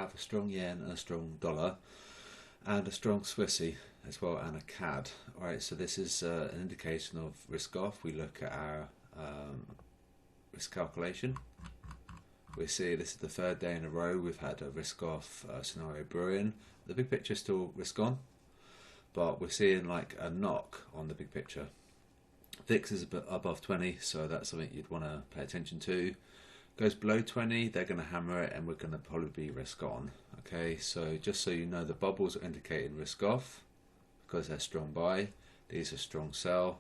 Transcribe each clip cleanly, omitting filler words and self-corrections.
have a strong yen and a strong dollar, and a strong Swissy as well, and a CAD. Alright, so this is an indication of risk off. We look at our risk calculation. We see this is the third day in a row we've had a risk off scenario brewing. The big picture is still risk on, but we're seeing like a knock on the big picture. VIX is a bit above 20, so that's something you'd want to pay attention to. Goes below 20, they're going to hammer it, and we're going to probably be risk on. Okay, so just so you know, the bubbles are indicating risk off because they're strong buy. These are strong sell,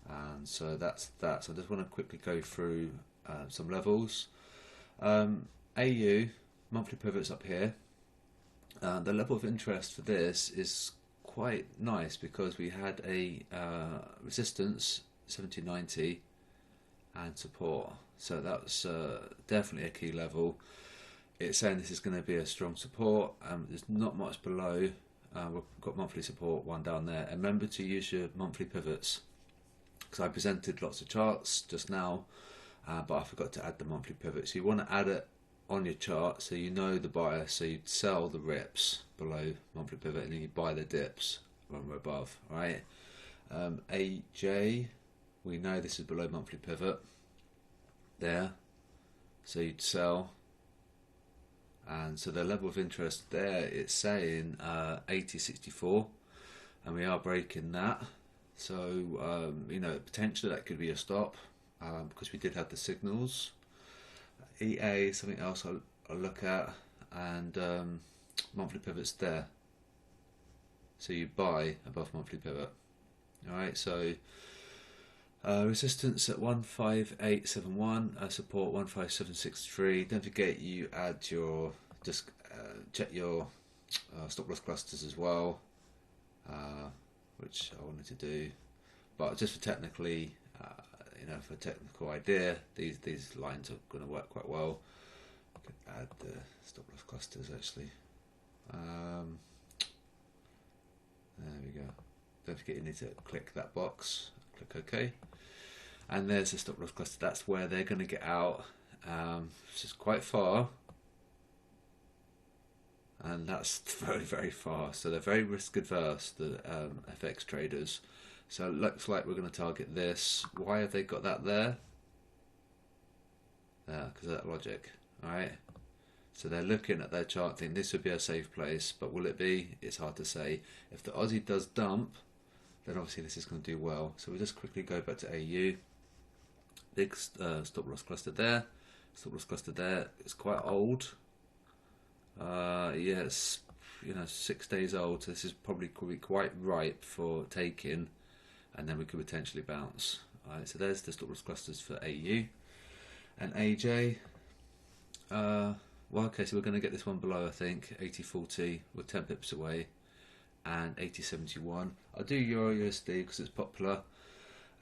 and so that's that. So I just want to quickly go through some levels. AU monthly pivots up here. The level of interest for this is quite nice because we had a resistance 1790 and support, so that's definitely a key level. It's saying this is going to be a strong support. There's not much below. We've got monthly support, one down there, and remember to use your monthly pivots because I presented lots of charts just now, but I forgot to add the monthly pivot. So you want to add it on your chart so you know the bias, so you sell the rips below monthly pivot and then you buy the dips when we're above. Right? AJ, we know this is below monthly pivot there, so you'd sell, and so the level of interest there, it's saying 80.64, and we are breaking that, so you know, potentially that could be a stop because we did have the signals. EA, something else I'll look at, and monthly pivots there, so you buy above monthly pivot. Alright, so resistance at 15871, support 15763. Don't forget you add your, just check your stop loss clusters as well, which I wanted to do, but just for technically, you know, for a technical idea, these lines are going to work quite well. I could add the stop loss clusters actually. There we go. Don't forget you need to click that box, click OK, and there's the stop loss cluster. That's where they're going to get out, which is quite far, and that's very, very far. So they're very risk adverse, the FX traders. So it looks like we're going to target this. Why have they got that there? Because of that logic. Alright, so they're looking at their chart thinking this would be a safe place, but will it be? It's hard to say. If the Aussie does dump, then obviously this is going to do well. So we'll just quickly go back to AU. Big stop loss cluster there. Stop loss cluster there. It's quite old. Yeah, it's, you know, 6 days old. So this is probably quite ripe for taking, and then we could potentially bounce. Alright, so there's the stop loss clusters for AU and AJ. Well, okay, so we're going to get this one below, I think, 80.40. We're 10 pips away, and 80.71. I'll do Euro USD because it's popular,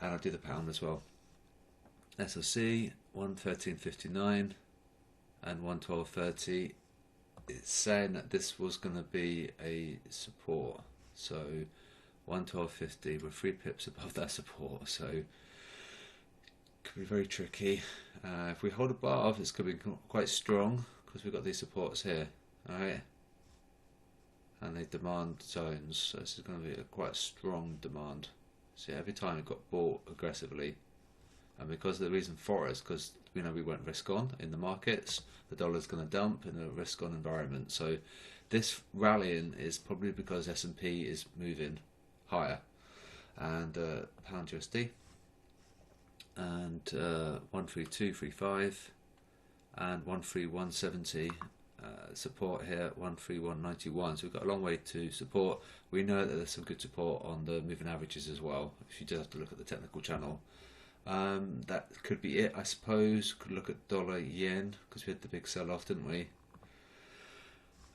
and I'll do the pound as well. SLC 113.59 and 112.30. It's saying that this was going to be a support, so 112.50. We're 3 pips above that support, so it could be very tricky. If we hold above, it's going to be quite strong because we've got these supports here. All right. And they demand zones, so this is going to be a quite strong demand. See, every time it got bought aggressively, and because the reason for it is because, you know, we went risk on in the markets, the dollar's going to dump in a risk on environment. So this rallying is probably because S&P is moving higher, and pound USD and 132.35 and 131.70. Support here at 131.91, so we've got a long way to support. We know that there's some good support on the moving averages as well, if you just have to look at the technical channel. That could be it, I suppose. Could look at dollar yen because we had the big sell-off, didn't we?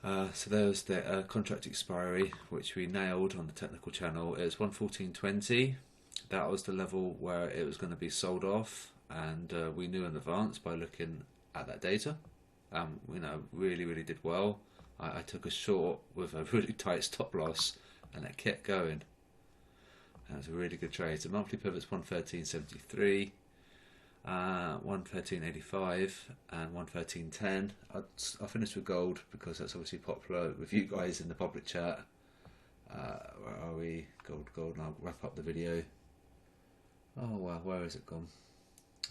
So there's the contract expiry, which we nailed on the technical channel. It was 114.20. That was the level where it was going to be sold off, and we knew in advance by looking at that data. You know, really did well. I took a short with a really tight stop loss, and it kept going. That was a really good trade. So monthly pivot's 113.73. 113.85 and 113.10. I'll finish with gold because that's obviously popular with you guys in the public chat. Where are we? Gold, and I'll wrap up the video. Oh wow, where has it gone?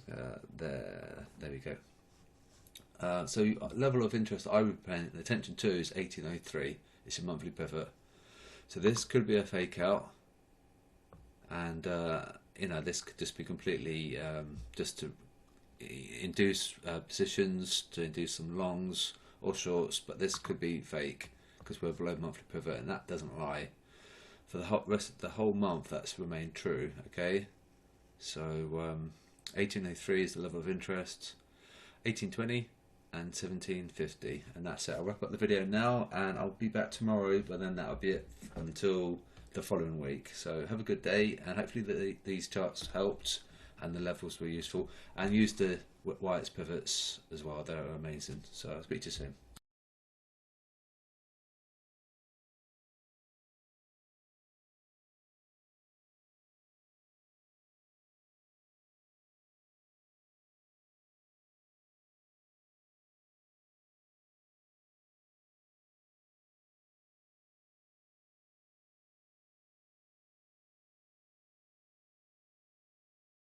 There we go. So level of interest I would pay attention to is 1803. It's a monthly pivot. So this could be a fake out, and this could just be completely just to induce positions, to induce some longs or shorts, but this could be fake because we're below monthly pivot, and that doesn't lie. For the rest of the whole month, that's remained true. Okay, so 1803 is the level of interest, 1820 and 1750, and that's it. I'll wrap up the video now, and I'll be back tomorrow, but then that'll be it until the following week. So have a good day, and hopefully these charts helped and the levels were useful, and use the Wyatt's pivots as well. They're amazing. So I'll speak to you soon.